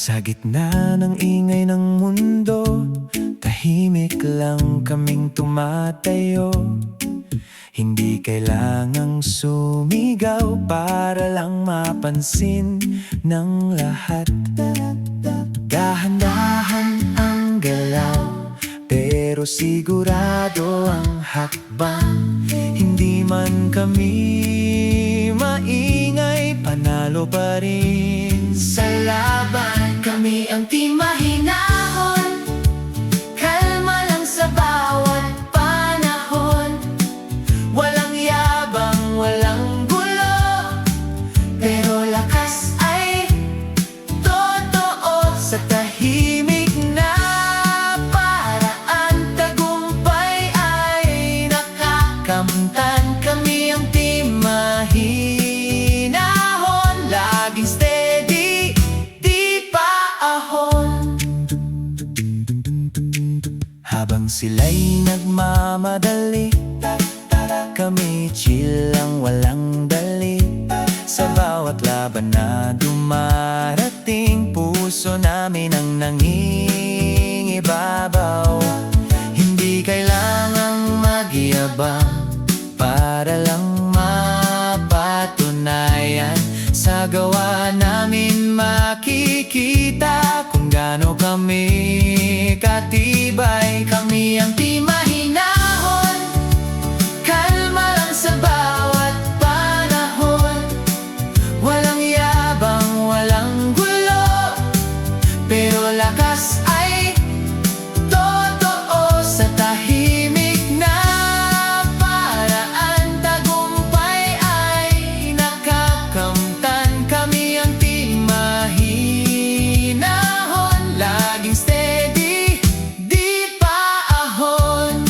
Sa gitna ng ingay ng mundo, tahimik lang kaming tumatayo. Hindi kailangang sumigaw para lang mapansin ng lahat. Dahan-dahan ang galaw, pero sigurado ang hakbang. Hindi man kami maingay, panalo pa rin sa laban. Kami ang team mahinahon, kalma lang sa bawat panahon. Walang yabang, walang gulo, pero lakas ay totoo. Sa tahimik na paraan, tagumpay ay nakakamtan. Kami ang team mahinahon, laging steady, di paahon. Habang sila'y nagmamadali, kami chill lang, walang dali. Sa bawat laban na dumarating, puso namin ang nangingibabaw. Hindi kailangang magyabang para lang mapatunayan. Sa gawa namin makikita kung gaano kami katibay. Kami ang team mahinahon, kalma lang sa bawat panahon. Walang yabang, walang gulo, pero lakas ay totoo. Sa tahimik na paraan, tagumpay ay nakakamtan. Kami ang team mahinahon, laging steady, di paahon.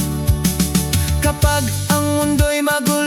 Kapag ang mundo'y magulo,